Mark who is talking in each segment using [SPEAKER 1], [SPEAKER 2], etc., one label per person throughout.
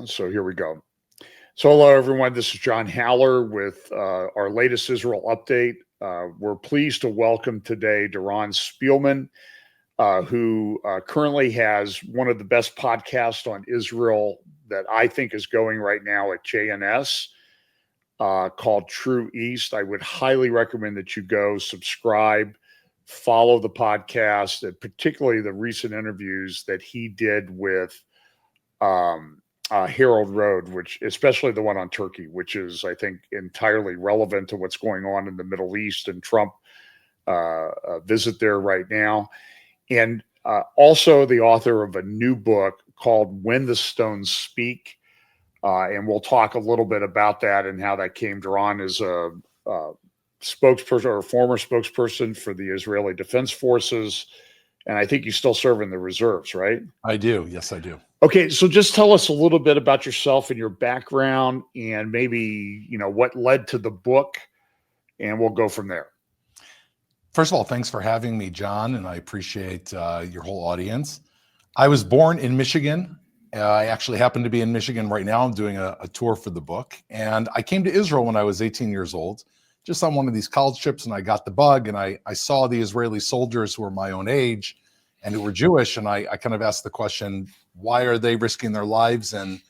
[SPEAKER 1] So here we go. So hello, everyone. This is John Haller with our latest Israel update. We're pleased to welcome today Doron Spielman, who currently has one of the best podcasts on Israel that I think is going right now at JNS, called True East. I would highly recommend that you go subscribe, follow the podcast, and particularly the recent interviews that he did with Harold Road, which especially the one on Turkey, which is, I think, entirely relevant to what's going on in the Middle East and Trump visit there right now. And also the author of a new book called When the Stones Speak. And we'll talk a little bit about that and how that came. Doron is a spokesperson or a former spokesperson for the Israeli Defense Forces. And I think you still serve in the reserves, right?
[SPEAKER 2] I do. Yes, I do.
[SPEAKER 1] Okay, so just tell us a little bit about yourself and your background and maybe, what led to the book, and we'll go from there.
[SPEAKER 2] First of all, thanks for having me, John, and I appreciate your whole audience. I was born in Michigan. I actually happen to be in Michigan right now. I'm doing a tour for the book, and I came to Israel when I was 18 years old, just on one of these college trips, and I got the bug, and I saw the Israeli soldiers who were my own age and who were Jewish, and I kind of asked the question, why are they risking their lives? And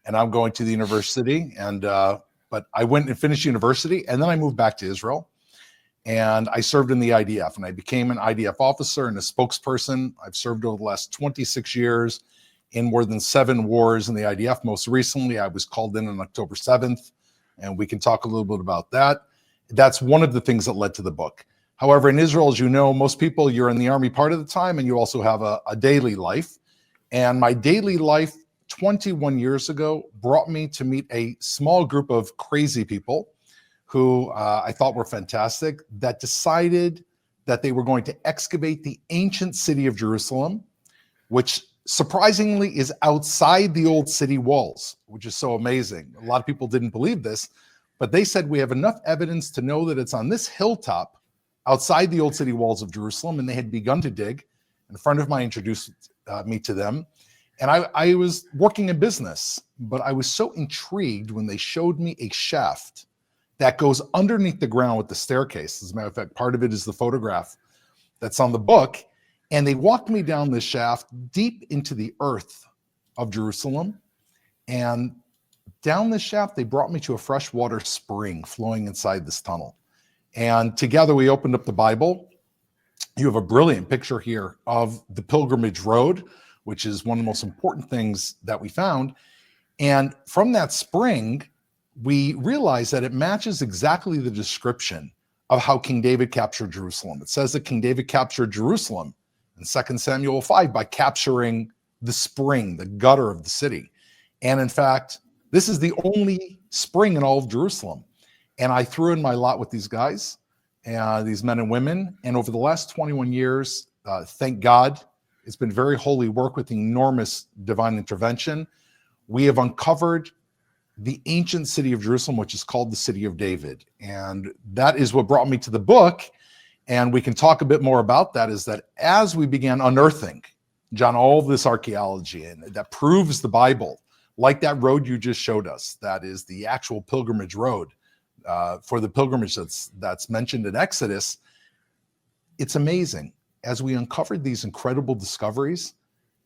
[SPEAKER 2] I'm going to the university, but I went and finished university, and then I moved back to Israel, and I served in the IDF, and I became an IDF officer and a spokesperson. I've served over the last 26 years in more than 7 wars in the IDF. Most recently, I was called in on October 7th, and we can talk a little bit about that. That's one of the things that led to the book. However, in Israel, as you know, most people, you're in the army part of the time, and you also have a daily life. And my daily life 21 years ago brought me to meet a small group of crazy people who I thought were fantastic, that decided that they were going to excavate the ancient city of Jerusalem, which surprisingly is outside the old city walls, which is so amazing. A lot of people didn't believe this, but they said we have enough evidence to know that it's on this hilltop outside the old city walls of Jerusalem, and they had begun to dig. And a friend of mine introduced me to them. And I was working in business, but I was so intrigued when they showed me a shaft that goes underneath the ground with the staircase. As a matter of fact, part of it is the photograph that's on the book. And they walked me down this shaft deep into the earth of Jerusalem. And down this shaft, they brought me to a freshwater spring flowing inside this tunnel. And together we opened up the Bible. You have a brilliant picture here of the pilgrimage road, which is one of the most important things that we found. And from that spring, we realized that it matches exactly the description of how King David captured Jerusalem. It says that King David captured Jerusalem in 2 Samuel 5 by capturing the spring, the gutter of the city. And in fact, this is the only spring in all of Jerusalem. And I threw in my lot with these guys, these men and women. And over the last 21 years, thank God, it's been very holy work with enormous divine intervention. We have uncovered the ancient city of Jerusalem, which is called the City of David. And that is what brought me to the book. And we can talk a bit more about that, is that as we began unearthing, John, all of this archaeology and that proves the Bible, like that road you just showed us, that is the actual pilgrimage road for the pilgrimage that's mentioned in Exodus. It's amazing. As we uncovered these incredible discoveries,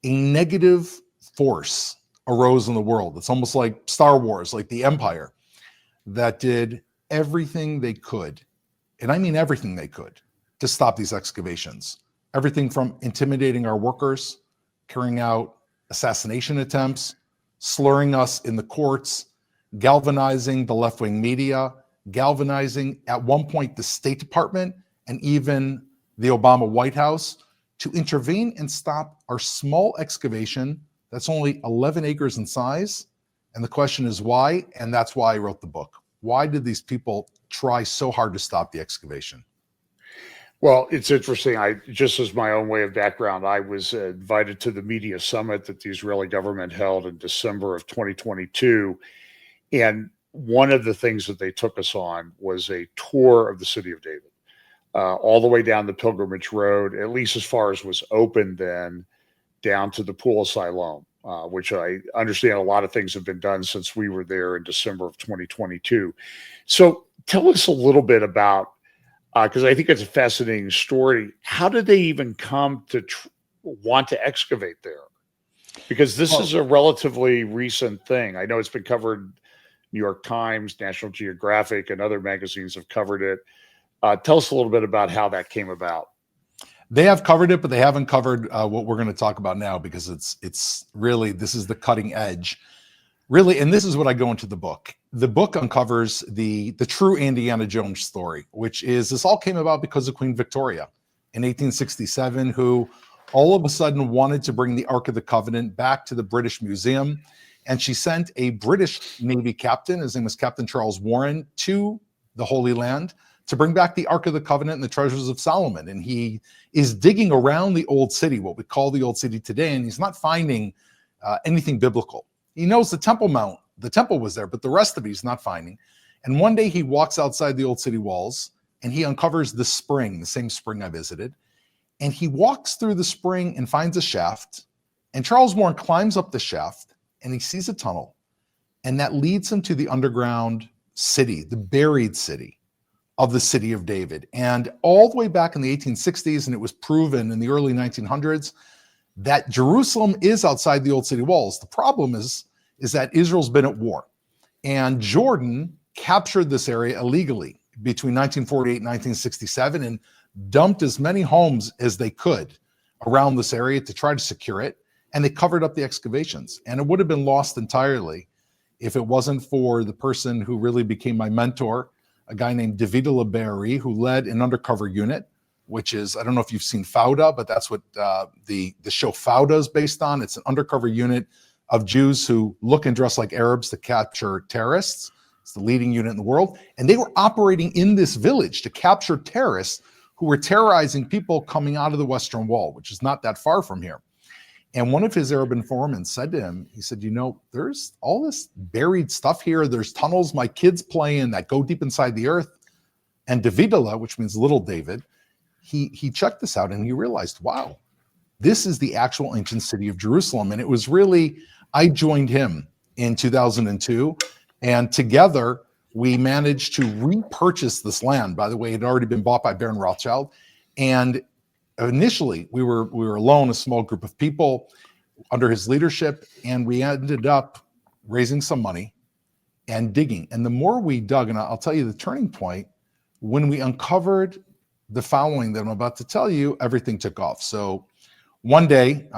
[SPEAKER 2] a negative force arose in the world. It's almost like Star Wars, like the Empire, that did everything they could, and I mean everything they could, to stop these excavations. Everything from intimidating our workers, carrying out assassination attempts, slurring us in the courts, galvanizing the left-wing media, galvanizing at one point the State Department and even the Obama White House to intervene and stop our small excavation that's only 11 acres in size. And the question is why? And that's why I wrote the book. Why did these people try so hard to stop the excavation?
[SPEAKER 1] Well, it's interesting. Just as my own way of background, I was invited to the media summit that the Israeli government held in December of 2022. And one of the things that they took us on was a tour of the city of David, all the way down the pilgrimage road, at least as far as was open then, down to the Pool of Siloam. which I understand a lot of things have been done since we were there in December of 2022. So tell us a little bit about, because I think it's a fascinating story. How did they even come to want to excavate there? Because this is a relatively recent thing. I know it's been covered. New York Times, National Geographic, and other magazines have covered it. Tell us a little bit about how that came about.
[SPEAKER 2] They have covered it, but they haven't covered what we're going to talk about now, because it's really, this is the cutting edge, really. And this is what I go into the book. The book uncovers the true Indiana Jones story, which is, this all came about because of Queen Victoria in 1867, who all of a sudden wanted to bring the Ark of the Covenant back to the British Museum. And she sent a British Navy captain, his name was Captain Charles Warren, to the Holy Land to bring back the Ark of the Covenant and the treasures of Solomon. And he is digging around the old city, what we call the old city today, and he's not finding anything biblical. He knows the Temple Mount, the temple was there, but the rest of it he's not finding. And one day he walks outside the old city walls and he uncovers the spring, the same spring I visited. And he walks through the spring and finds a shaft. And Charles Warren climbs up the shaft and he sees a tunnel. And that leads him to the underground city, the buried city of the city of David. And all the way back in the 1860s, and it was proven in the early 1900s, that Jerusalem is outside the old city walls. The problem is that Israel's been at war. And Jordan captured this area illegally between 1948 and 1967 and dumped as many homes as they could around this area to try to secure it. And they covered up the excavations. And it would have been lost entirely if it wasn't for the person who really became my mentor, a guy named David LeBerry, who led an undercover unit, which is, I don't know if you've seen Fauda, but that's what the show Fauda is based on. It's an undercover unit of Jews who look and dress like Arabs to capture terrorists. It's the leading unit in the world. And they were operating in this village to capture terrorists who were terrorizing people coming out of the Western Wall, which is not that far from here. And one of his Arab informants said to him, he said, you know, there's all this buried stuff here. There's tunnels my kids play in that go deep inside the earth. And Davidala, which means little David, he checked this out and he realized, wow, this is the actual ancient city of Jerusalem. And it was really, I joined him in 2002, and together we managed to repurchase this land. By the way, it had already been bought by Baron Rothschild. And initially we were alone, a small group of people under his leadership, and we ended up raising some money and digging. And the more we dug, and I'll tell you the turning point, when we uncovered the following that I'm about to tell you, everything took off. So one day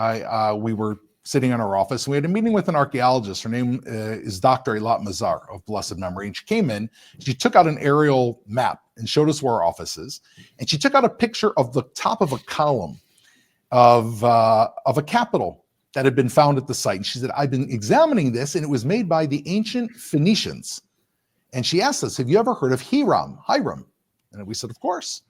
[SPEAKER 2] we were sitting in our office and we had a meeting with an archaeologist. Her name is Dr. Eilat Mazar of blessed memory. And she came in, she took out an aerial map and showed us where our office is. And she took out a picture of the top of a column of a capital that had been found at the site. And she said, I've been examining this, and it was made by the ancient Phoenicians. And she asked us, have you ever heard of Hiram? And we said, of course.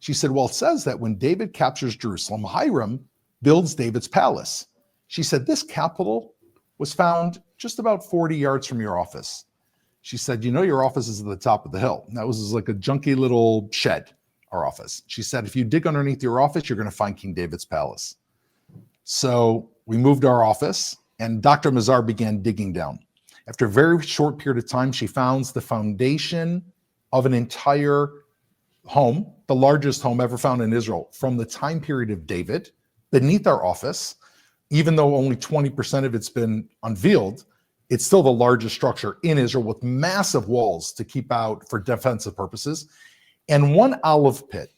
[SPEAKER 2] She said, well, it says that when David captures Jerusalem, Hiram builds David's palace. She said, this capital was found just about 40 yards from your office. She said, you know, your office is at the top of the hill. And that was like a junky little shed, our office. She said, if you dig underneath your office, you're going to find King David's palace. So we moved our office and Dr. Mazar began digging down. After a very short period of time, she found the foundation of an entire home, the largest home ever found in Israel from the time period of David, beneath our office. Even though only 20% of it's been unveiled, it's still the largest structure in Israel with massive walls to keep out for defensive purposes. And one olive pit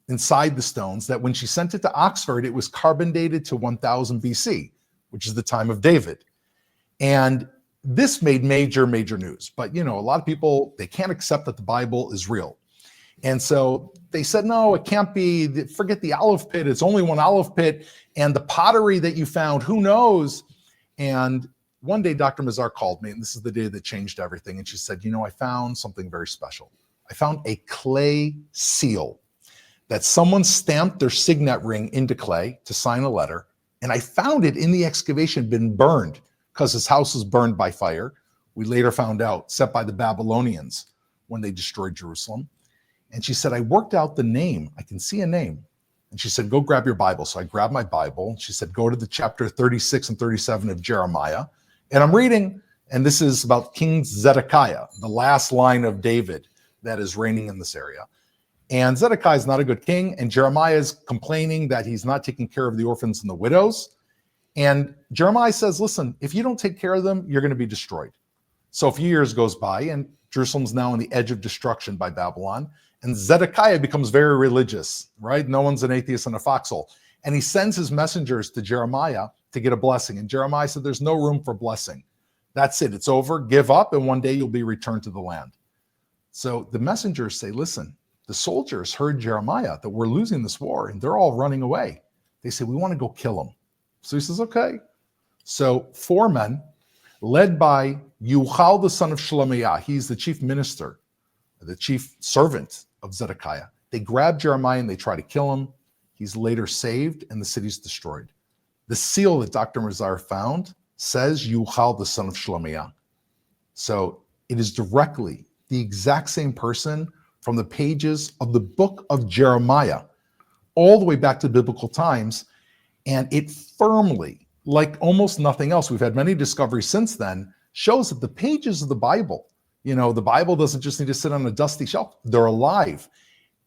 [SPEAKER 2] inside the stones that when she sent it to Oxford, it was carbon dated to 1000 BC, which is the time of David. And this made major news. But, you know, a lot of people, they can't accept that the Bible is real. And so they said, no, it can't be, forget the olive pit. It's only one olive pit. And the pottery that you found, who knows? And one day Dr. Mazar called me, and this is the day that changed everything. And she said, you know, I found something very special. I found a clay seal that someone stamped their signet ring into clay to sign a letter. And I found it in the excavation, been burned because his house was burned by fire. We later found out, set by the Babylonians when they destroyed Jerusalem. And she said, I worked out the name. I can see a name. And she said, go grab your Bible. So I grabbed my Bible. She said, go to the chapter 36 and 37 of Jeremiah. And I'm reading, and this is about King Zedekiah, the last line of David that is reigning in this area. And Zedekiah is not a good king, and Jeremiah is complaining that he's not taking care of the orphans and the widows. And Jeremiah says, listen, if you don't take care of them, you're going to be destroyed. So a few years goes by, and Jerusalem's now on the edge of destruction by Babylon. And Zedekiah becomes very religious, right? No one's an atheist in a foxhole. And he sends his messengers to Jeremiah to get a blessing. And Jeremiah said, there's no room for blessing. That's it. It's over. Give up, and one day you'll be returned to the land. So the messengers say, listen, the soldiers heard Jeremiah that we're losing this war, and they're all running away. They say, we want to go kill them. So he says, okay. So 4 men, led by Yuchal, the son of Shelemiah, he's the chief minister, the chief servant of Zedekiah. They grab Jeremiah and they try to kill him. He's later saved, and the city's destroyed. The seal that Dr. Mazar found says Yuchal, the son of Shelemiah. So it is directly the exact same person from the pages of the book of Jeremiah, all the way back to biblical times. And it firmly, like almost nothing else, we've had many discoveries since then, shows that the pages of the Bible, the Bible doesn't just need to sit on a dusty shelf. They're alive.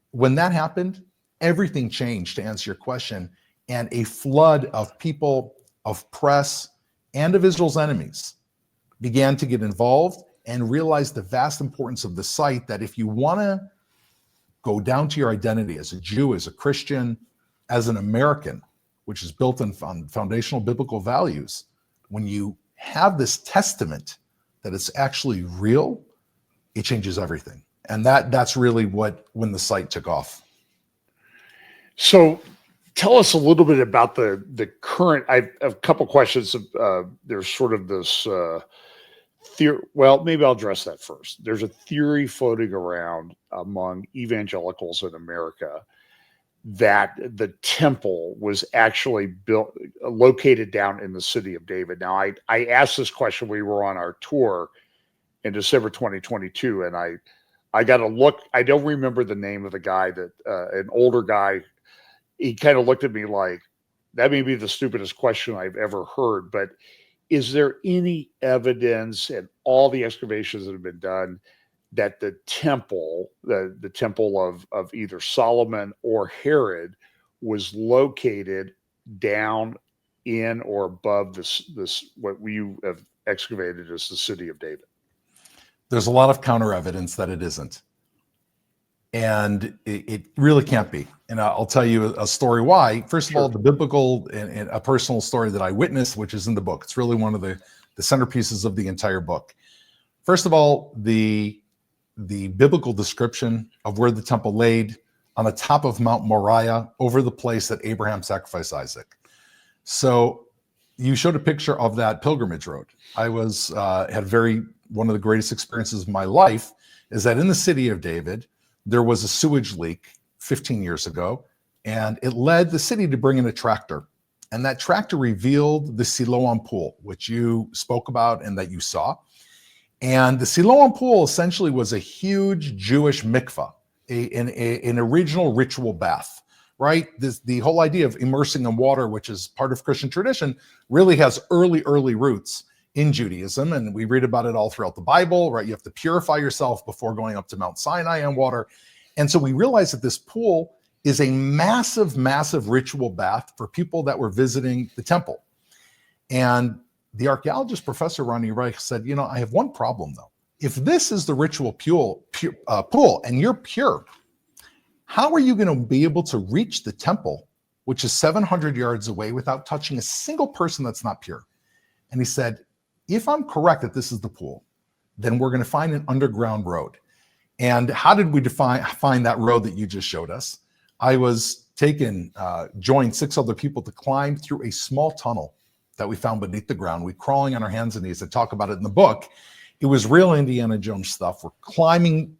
[SPEAKER 2] When that happened, everything changed, to answer your question, and a flood of people, of press, and of Israel's enemies began to get involved and realize the vast importance of the site, that if you want to go down to your identity as a Jew, as a Christian, as an American, which is built on foundational biblical values, when you have this testament that it's actually real, it changes everything. And that's really when the site took off.
[SPEAKER 1] So tell us a little bit about the current. I have a couple questions. There's sort of this theory. Well, maybe I'll address that first. There's a theory floating around among evangelicals in America that the temple was actually located down in the city of David. Now, I asked this question. We were on our tour in December 2022, and I got to look. I don't remember the name of the guy, that an older guy. He kind of looked at me like, that may be the stupidest question I've ever heard, but is there any evidence in all the excavations that have been done that the temple, the temple of either Solomon or Herod, was located down in or above this what we have excavated as the city of David?
[SPEAKER 2] There's a lot of counter evidence that it isn't. And it really can't be. And I'll tell you a story why. First of all, the biblical and a personal story that I witnessed, which is in the book. It's really one of the centerpieces of the entire book. First of all, the biblical description of where the temple laid on the top of Mount Moriah, over the place that Abraham sacrificed Isaac. So you showed a picture of that pilgrimage road. I had one of the greatest experiences of my life is that in the city of David, there was a sewage leak 15 years ago, and it led the city to bring in a tractor. And that tractor revealed the Siloam pool, which you spoke about and that you saw. And the Siloam pool essentially was a huge Jewish mikvah, an original ritual bath, right? The whole idea of immersing in water, which is part of Christian tradition, really has early roots in Judaism. And we read about it all throughout the Bible, right? You have to purify yourself before going up to Mount Sinai on water. And so we realized that this pool is a massive ritual bath for people that were visiting the temple. And the archaeologist, Professor Ronnie Reich, said, I have one problem though. If this is the ritual pool and you're pure, how are you going to be able to reach the temple, which is 700 yards away, without touching a single person that's not pure? And he said, if I'm correct that this is the pool, then we're going to find an underground road. And how did we find that road that you just showed us? I was joined 6 other people to climb through a small tunnel that we found beneath the ground. We're crawling on our hands and knees. I talk about it in the book. It was real Indiana Jones stuff. We're climbing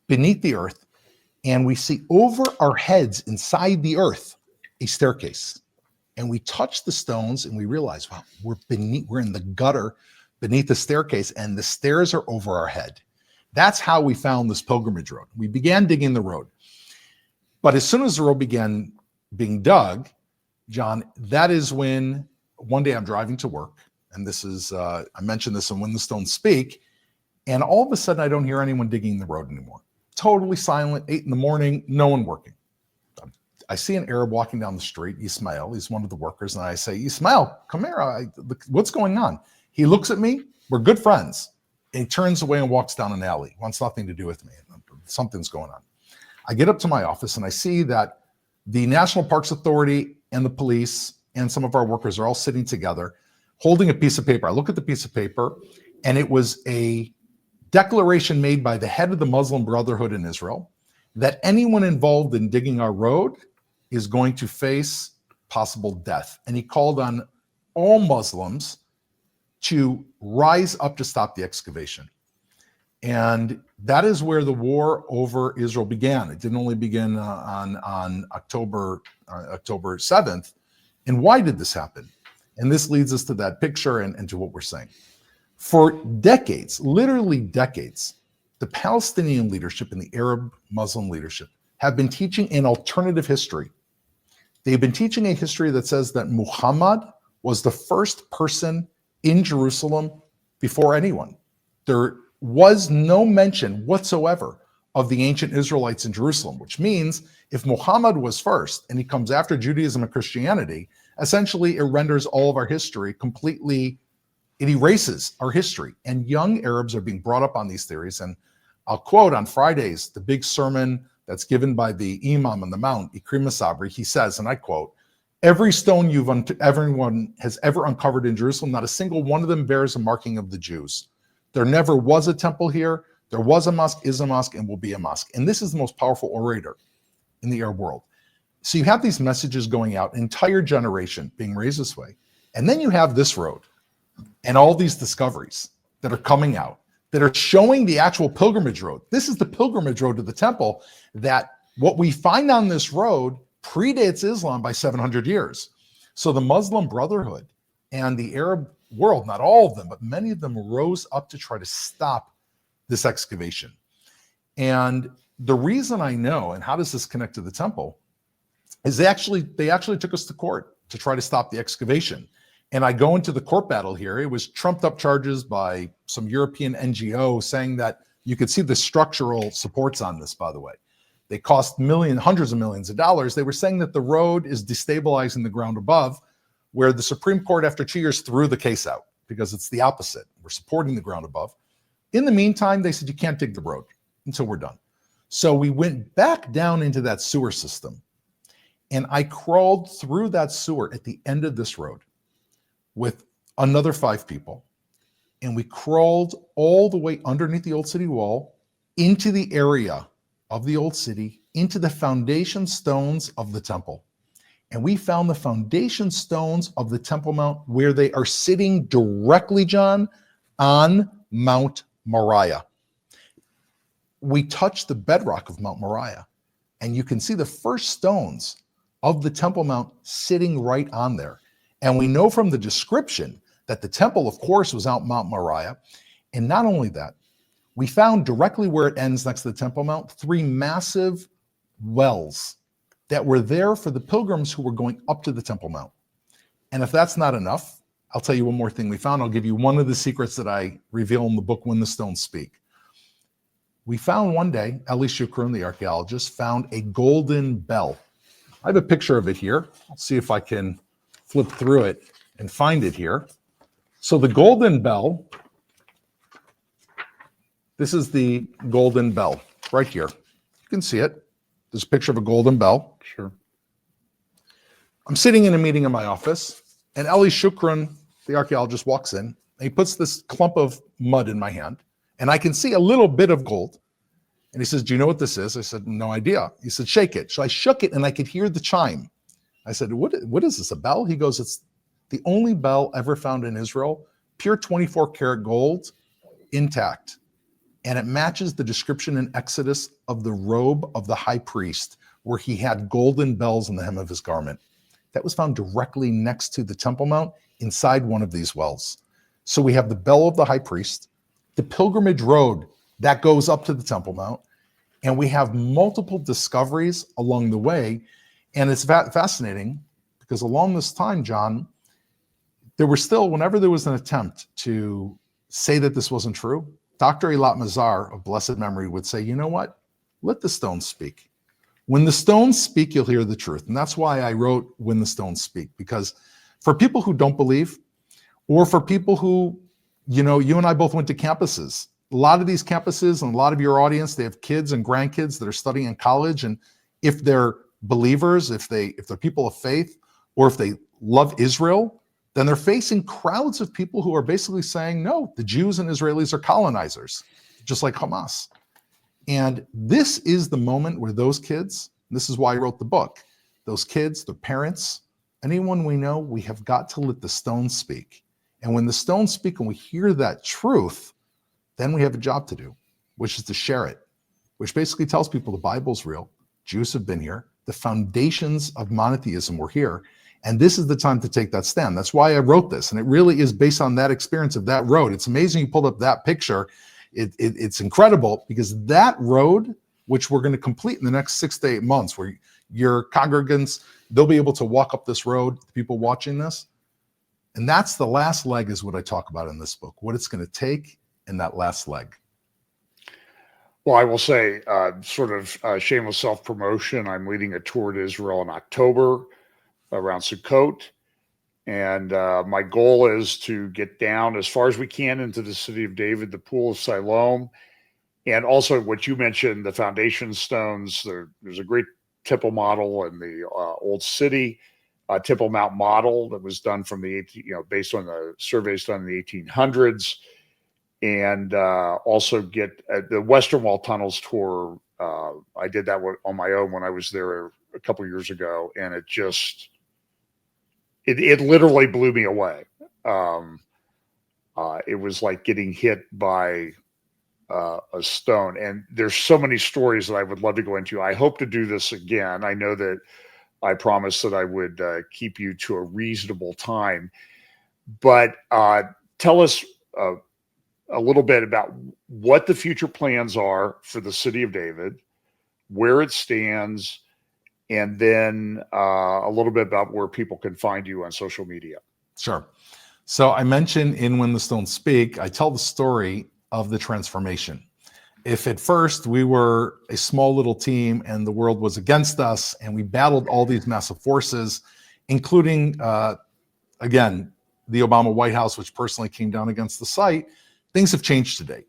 [SPEAKER 2] beneath the earth, and we see over our heads inside the earth a staircase. And we touch the stones and we realize, wow, we're in the gutter beneath the staircase, and the stairs are over our head. That's how we found this pilgrimage road. We began digging the road. But as soon as the road began being dug, John, that is when one day I'm driving to work, and this is, I mentioned this in When the Stones Speak, and all of a sudden I don't hear anyone digging the road anymore. Totally silent, 8 in the morning, no one working. I see an Arab walking down the street, Ismail, he's one of the workers, and I say, Ismail, come here, what's going on? He looks at me, we're good friends, and he turns away and walks down an alley, wants nothing to do with me, something's going on. I get up to my office and I see that the National Parks Authority and the police and some of our workers are all sitting together holding a piece of paper. I look at the piece of paper, and it was a declaration made by the head of the Muslim Brotherhood in Israel that anyone involved in digging our road is going to face possible death. And he called on all Muslims to rise up to stop the excavation. And that is where the war over Israel began. It didn't only begin on October 7th. And why did this happen? And this leads us to that picture and to what we're saying. For decades, literally decades, the Palestinian leadership and the Arab Muslim leadership have been teaching an alternative history. They've been teaching a history that says that Muhammad was the first person in Jerusalem before anyone. There was no mention whatsoever of the ancient Israelites in Jerusalem, which means if Muhammad was first and he comes after Judaism and Christianity, essentially it renders all of our history completely, it erases our history. And young Arabs are being brought up on these theories. And I'll quote on Fridays, the big sermon that's given by the Imam on the Mount, Ikrim Sabri, he says, and I quote, "Every stone everyone has ever uncovered in Jerusalem, not a single one of them bears a marking of the Jews. There never was a temple here. There was a mosque, is a mosque, and will be a mosque." And this is the most powerful orator in the Arab world. So you have these messages going out, an entire generation being raised this way. And then you have this road and all these discoveries that are coming out that are showing the actual pilgrimage road. This is the pilgrimage road to the temple, that what we find on this road predates Islam by 700 years. So the Muslim Brotherhood and the Arab world, not all of them, but many of them rose up to try to stop this excavation. And the reason I know, and how does this connect to the temple, is they actually took us to court to try to stop the excavation. And I go into the court battle here. It was trumped up charges by some European NGO saying that you could see the structural supports on this, by the way. They cost hundreds of millions of dollars. They were saying that the road is destabilizing the ground above, where the Supreme Court, after 2 years, threw the case out because it's the opposite. We're supporting the ground above. In the meantime, they said you can't dig the road until we're done. So we went back down into that sewer system, and I crawled through that sewer at the end of this road with another 5 people. And we crawled all the way underneath the old city wall into the area of the old city, into the foundation stones of the temple. And we found the foundation stones of the Temple Mount where they are sitting directly, John, on Mount Moriah. We touched the bedrock of Mount Moriah, and you can see the first stones of the Temple Mount sitting right on there. And we know from the description that the temple, of course, was out Mount Moriah. And not only that, we found directly where it ends next to the Temple Mount 3 massive wells that were there for the pilgrims who were going up to the Temple Mount. And if that's not enough, I'll tell you one more thing we found. I'll give you one of the secrets that I reveal in the book, When the Stones Speak. We found one day, Eli Shukran, the archaeologist, found a golden bell. I have a picture of it here. I'll see if I can flip through it and find it here. So the golden bell, this is the golden bell right here. You can see it. There's a picture of a golden bell.
[SPEAKER 1] Sure.
[SPEAKER 2] I'm sitting in a meeting in my office, and Eli Shukran, the archaeologist, walks in, and he puts this clump of mud in my hand, and I can see a little bit of gold. And he says, "Do you know what this is?" I said, "No idea." He said, "Shake it." So I shook it, and I could hear the chime. I said, what is this, a bell? He goes, "It's the only bell ever found in Israel, pure 24 karat gold, intact. And it matches the description in Exodus of the robe of the high priest, where he had golden bells in the hem of his garment." That was found directly next to the Temple Mount inside one of these wells. So we have the bell of the high priest, the pilgrimage road that goes up to the Temple Mount, and we have multiple discoveries along the way. And it's fascinating because along this time, John, there were still, whenever there was an attempt to say that this wasn't true, Dr. Eilat Mazar of blessed memory would say, you know what? Let the stones speak. When the stones speak, you'll hear the truth. And that's why I wrote When the Stones Speak, because for people who don't believe, or for people who, you know, you and I both went to campuses. A lot of these campuses and a lot of your audience, they have kids and grandkids that are studying in college. And if they're believers, if they're people of faith, or if they love Israel, then they're facing crowds of people who are basically saying, no, the Jews and Israelis are colonizers, just like Hamas. And this is the moment where those kids, this is why I wrote the book, those kids, their parents, anyone we know, we have got to let the stones speak. And when the stones speak and we hear that truth, then we have a job to do, which is to share it, which basically tells people the Bible's real. Jews have been here. The foundations of monotheism were here. And this is the time to take that stand. That's why I wrote this. And it really is based on that experience of that road. It's amazing you pulled up that picture. It's incredible because that road, which we're going to complete in the next 6 to 8 months, where your congregants, they'll be able to walk up this road, the people watching this. And that's the last leg is what I talk about in this book, what it's going to take in that last leg.
[SPEAKER 1] Well, I will say, sort of shameless self-promotion, I'm leading a tour to Israel in October around Sukkot. And my goal is to get down as far as we can into the city of David, the Pool of Siloam, and also what you mentioned, the foundation stones. There's a great Temple model in the Old City, Temple Mount model that was done from the based on the surveys done in the 1800s, and also get the Western Wall tunnels tour. I did that on my own when I was there a couple of years ago, and it just it literally blew me away. It was like getting hit by a stone. And there's so many stories that I would love to go into. I hope to do this again. I know that I promised that I would keep you to a reasonable time. But tell us a little bit about what the future plans are for the city of David, where it stands, and then a little bit about where people can find you on social media.
[SPEAKER 2] Sure. So I mentioned in When the Stones Speak, I tell the story of the transformation. If at first we were a small little team and the world was against us and we battled all these massive forces, including, again, the Obama White House, which personally came down against the site, things have changed today.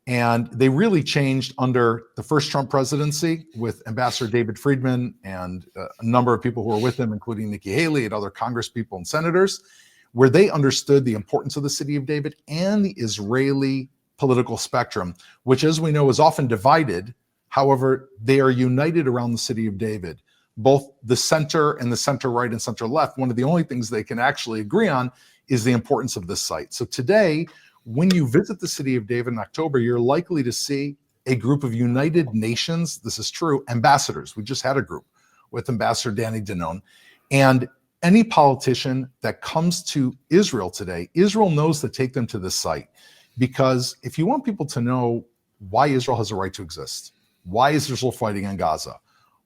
[SPEAKER 2] And they really changed under the first Trump presidency with Ambassador David Friedman and a number of people who were with him, including Nikki Haley and other Congress people and senators, where they understood the importance of the city of David and the Israeli political spectrum, which, as we know, is often divided. However, they are united around the city of David, both the center and the center right and center left. One of the only things they can actually agree on is the importance of this site. So today, when you visit the city of David in October, you're likely to see a group of United Nations, this is true, ambassadors. We just had a group with Ambassador Danny Doron. And any politician that comes to Israel today, Israel knows to take them to this site. Because if you want people to know why Israel has a right to exist, why is Israel fighting in Gaza?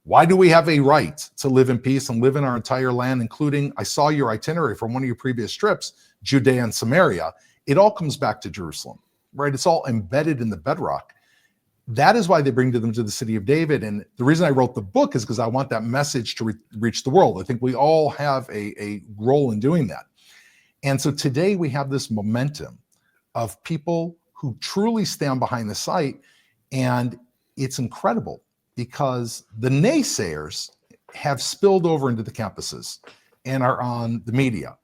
[SPEAKER 2] Why do we have a right to live in peace and live in our entire land, including, I saw your itinerary from one of your previous trips, Judea and Samaria. It all comes back to Jerusalem, right? It's all embedded in the bedrock. That is why they bring them to the city of David. And the reason I wrote the book is because I want that message to reach the world. I think we all have a role in doing that. And so today we have this momentum of people who truly stand behind the site. And it's incredible because the naysayers have spilled over into the campuses and are on the media.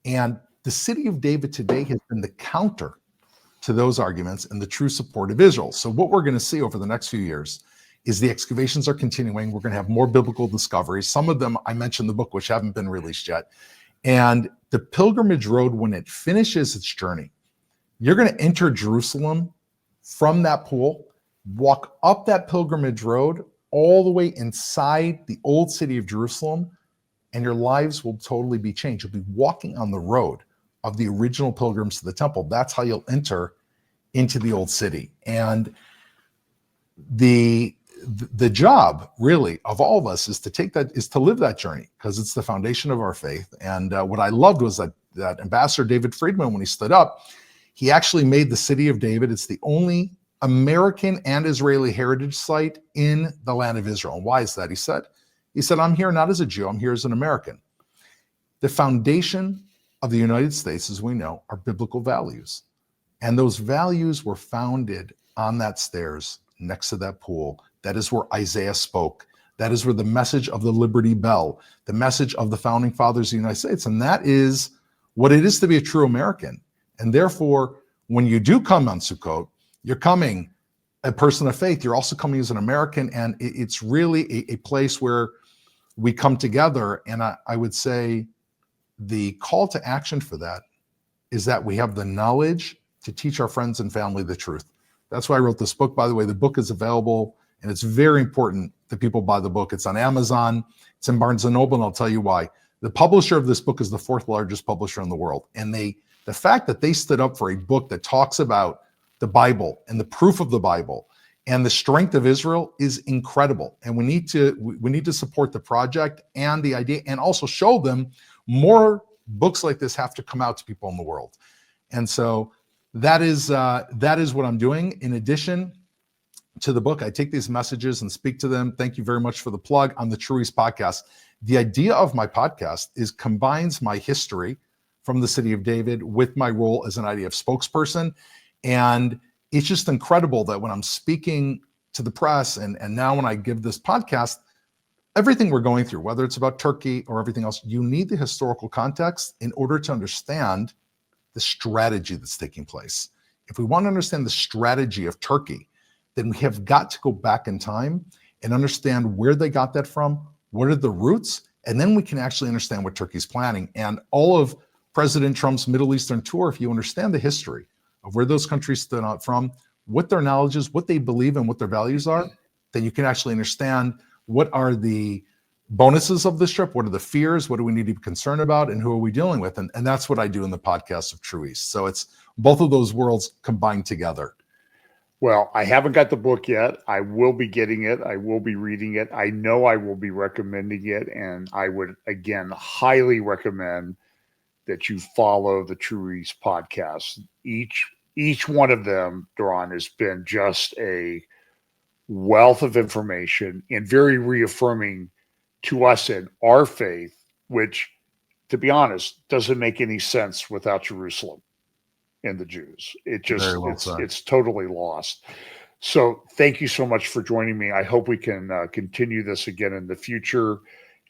[SPEAKER 2] And the city of David today has been the counter to those arguments and the true support of Israel. So what we're going to see over the next few years is the excavations are continuing. We're going to have more biblical discoveries. Some of them I mentioned in the book, which haven't been released yet. And the pilgrimage road, when it finishes its journey, you're going to enter Jerusalem from that pool, walk up that pilgrimage road all the way inside the old city of Jerusalem, and your lives will totally be changed. You'll be walking on the road of the original pilgrims to the temple. That's how you'll enter into the old city. And the the job really of all of us is to live that journey, because it's the foundation of our faith. And what I loved was that Ambassador David Friedman, when he stood up, he actually made the city of David, it's the only American and Israeli heritage site in the land of Israel. And why is that? He said, I'm here not as a Jew, I'm here as an American. The foundation of the United States, as we know, are biblical values. And those values were founded on that stairs next to that pool. That is where Isaiah spoke. That is where the message of the Liberty Bell, the message of the founding fathers of the United States. And that is what it is to be a true American. And therefore, when you do come on Sukkot, you're coming a person of faith. You're also coming as an American. And it's really a place where we come together. And I would say the call to action for that is that we have the knowledge to teach our friends and family the truth. That's why I wrote this book. By the way, the book is available, and it's very important that people buy the book. It's on Amazon, it's in Barnes & Noble, and I'll tell you why. The publisher of this book is the 4th largest publisher in the world. And the fact that they stood up for a book that talks about the Bible and the proof of the Bible and the strength of Israel is incredible. And we need to support the project and the idea, and also show them more books like this have to come out to people in the world. And so that is what I'm doing. In addition to the book, I take these messages and speak to them. Thank you very much for the plug on the True East podcast. The idea of my podcast combines my history from the city of David with my role as an IDF spokesperson. And it's just incredible that when I'm speaking to the press and now when I give this podcast, everything we're going through, whether it's about Turkey or everything else, you need the historical context in order to understand the strategy that's taking place. If we want to understand the strategy of Turkey, then we have got to go back in time and understand where they got that from, what are the roots, and then we can actually understand what Turkey's planning. And all of President Trump's Middle Eastern tour, if you understand the history of where those countries stood out from, what their knowledge is, what they believe and what their values are, then you can actually understand what are the bonuses of this trip, what are the fears, what do we need to be concerned about, and who are we dealing with? And that's what I do in the podcast of True East. So it's both of those worlds combined together.
[SPEAKER 1] Well, I haven't got the book yet. I will be getting it. I will be reading it. I know I will be recommending it. And I would, again, highly recommend that you follow the True East podcast. Each one of them, Doron, has been just a wealth of information and very reaffirming to us in our faith, which, to be honest, doesn't make any sense without Jerusalem and the Jews. It's totally lost. So thank you so much for joining me. I hope we can continue this again in the future.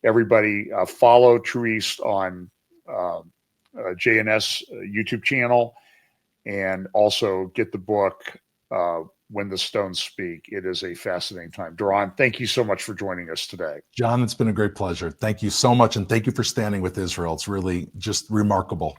[SPEAKER 1] Everybody follow True East on JNS YouTube channel, and also get the book, When the Stones Speak. It is a fascinating time. Doron, thank you so much for joining us today.
[SPEAKER 2] John, it's been a great pleasure. Thank you so much. And thank you for standing with Israel. It's really just remarkable.